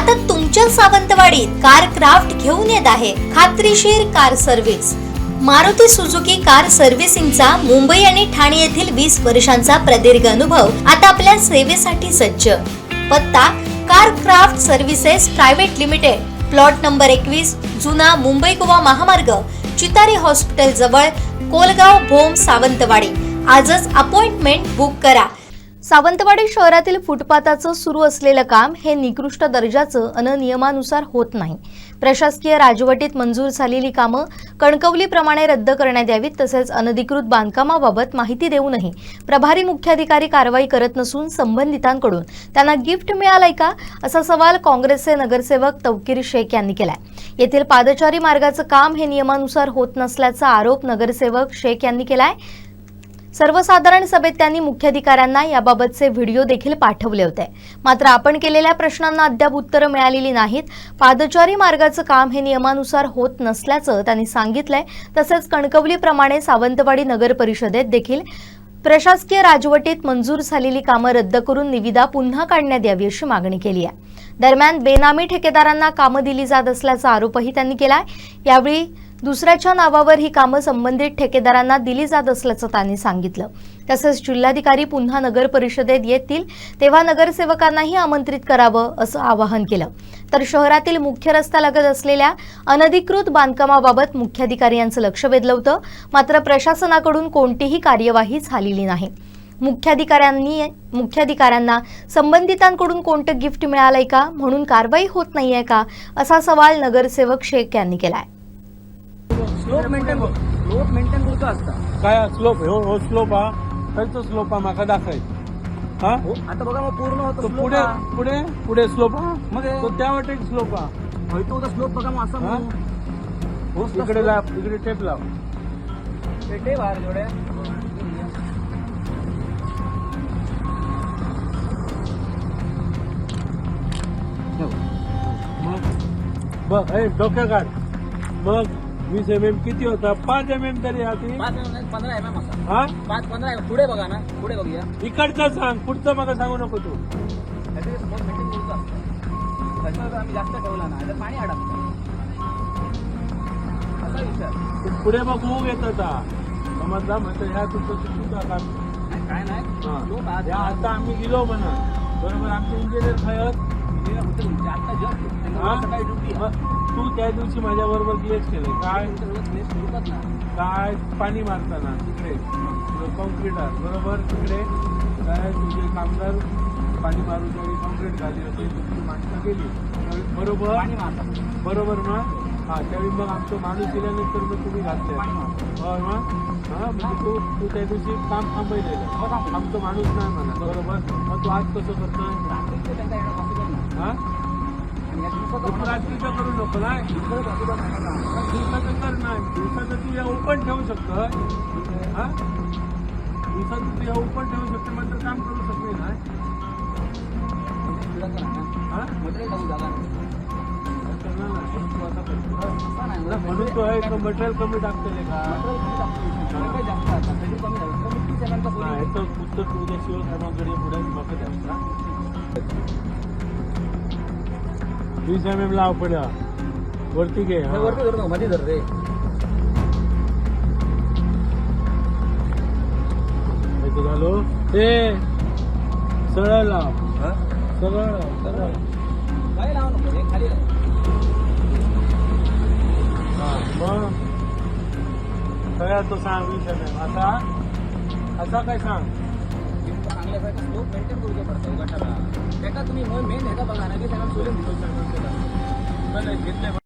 आता तुमच्या सावंतवाडीत car craft घेऊन येत आहे खात्रीशीर car service. Maruti Suzuki car सर्व्हिसिंगचा मुंबई आणि ठाणे येथील 20 वर्षांचा प्रदीर्घ अनुभव आता आपल्या सेवेसाठी सज्ज। पत्ता car craft services private limited, plot number 21, जुना मुंबई गोवा महामार्ग, चितारी हॉस्पिटल जवळ, कोलगाव भोम, सावंतवाडी। आजच अपॉइंटमेंट बुक करा। सावंतवाडी शहरातील फुटपाथाचं सुरू असलेलं काम हे निकृष्ट दर्जाचं अन नियमानुसार होत नाही। प्रशासकीय राजवटीत मंजूर झालेली कामं कणकवलीप्रमाणे रद्द करण्यात यावीत, तसेच अनधिकृत बांधकामाबाबत माहिती देऊनही प्रभारी मुख्याधिकारी कारवाई करत नसून संबंधितांकडून त्यांना गिफ्ट मिळालंय का, असा सवाल काँग्रेसचे नगरसेवक तौकीर शेख यांनी केलाय। येथील पादचारी मार्गाचं काम हे नियमानुसार होत नसल्याचा आरोप नगरसेवक शेख यांनी केलाय। सर्वसाधारण सभेत त्यांनी मुख्याधिकाऱ्यांना याबाबतचे व्हिडिओ देखील पाठवले होते, मात्र आपण केलेल्या प्रश्नांना अद्याप उत्तरं मिळालेली नाहीत। पादचारी मार्गाचं काम हे नियमानुसार होत नसल्याचं त्यांनी सांगितलंय। तसेच कणकवलीप्रमाणे सावंतवाडी नगर परिषदेत देखील प्रशासकीय राजवटीत मंजूर झालेली कामं रद्द करून निविदा पुन्हा काढण्यात यावी अशी मागणी केली आहे। दरम्यान बेनामी ठेकेदारांना कामं दिली जात असल्याचा आरोपही त्यांनी केलाय। यावेळी दुसऱ्याच्या नावावर ही कामं संबंधित ठेकेदारांना दिली जात असल्याचं त्यांनी सांगितलं। तसेच जिल्हाधिकारी पुन्हा नगर परिषदेत येतील तेव्हा नगरसेवकांनाही आमंत्रित करावं असं आवाहन केलं। तर शहरातील मुख्य रस्त्यालगत असलेल्या अनधिकृत बांधकामाबाबत मुख्याधिकारी यांचं लक्ष वेधलं होतं, मात्र प्रशासनाकडून कोणतीही कार्यवाही झालेली नाही। मुख्याधिकाऱ्यांना संबंधितांकडून कोणतं गिफ्ट मिळालंय का म्हणून कारवाई होत नाहीये का, असा सवाल नगरसेवक शेख यांनी केलाय। स्लोप मेंटेन करतो असता काय स्लोप हो स्लोप हा खयचो स्लोप हा म्हाका दाखय। हा आता बघा मग पूर्ण होतो तो पुढे पुढे पुढे स्लोप हा मग तो त्या वाटे स्लोप हा होतो होता स्लोप बघा मग असं हा? इकडे लाव, इकडे टेप लाव। पेटे बाहेर जोड्या बघ ए डोक्या काढ। मग 20 mm किती होता? 5 mm तरी आधी 15 mm असा हा 15 mm पुढे बघा ना, पुढे बघूया इकडचं सांग, पुढचं मला सांगू नको तू। त्याचे स्लोप मेंटेन करतो असतं त्याच्यावर आम्ही जास्त ठेवला ना तर पाणी अडकतं असा विचार। तू पुढे बघू येत होता समजला, म्हणजे ह्या तुझं चुकीचं काम काय नाही स्लोप हा आता आम्ही गेलो म्हणा बरोबर, आमचे इंजिनियर खयत आता जस्ट सकाळी ड्युटी तू त्या दिवशी माझ्या बरोबर क्लिअर केलं काय काय पाणी मारताना तिकडे कॉन्क्रीटर बरोबर, तिकडे काय तुझे कामगार पाणी मारून जरी कॉन्क्रीट घाली होती तुमची माणसं गेली बरोबर बरोबर मग हा त्यावेळी मग आमचं माणूस दिल्यानंतर मग तुम्ही घातले मग हा म्हणजे तू त्या दिवशी काम थांबवलेलं आमचं माणूस नाही म्हणा बरोबर, मग तू आज कसं करतोय हा रात्रीचं करू नको ना, दिवसाचं कर नाही, दिवसाचं तू या ओपन ठेवू शकतो हा दिवसाचं तू या ओपन ठेवू शकतो मात्र काम करू शकते ना म्हणून तो आहे मटेरियल कमी टाकते का ह्याचं उत्तर तुझ्याशिवाय कामाकडे पुढे बघत असता 20 mm लाव पड्या वरती घे वरती धर मध्ये धर रे झालो ते सरळ लाव सरळ सरळ काय लावू नको हे खाली मग सगळ्यात तो सांग 20 mm आता असा काय सांग चांगल्यासाठी स्लोप मेंटेन करू पडतो गटाला त्याचा तुम्ही मेन ह्याचा बघा ना की त्यांना सोलून दिलो घेतले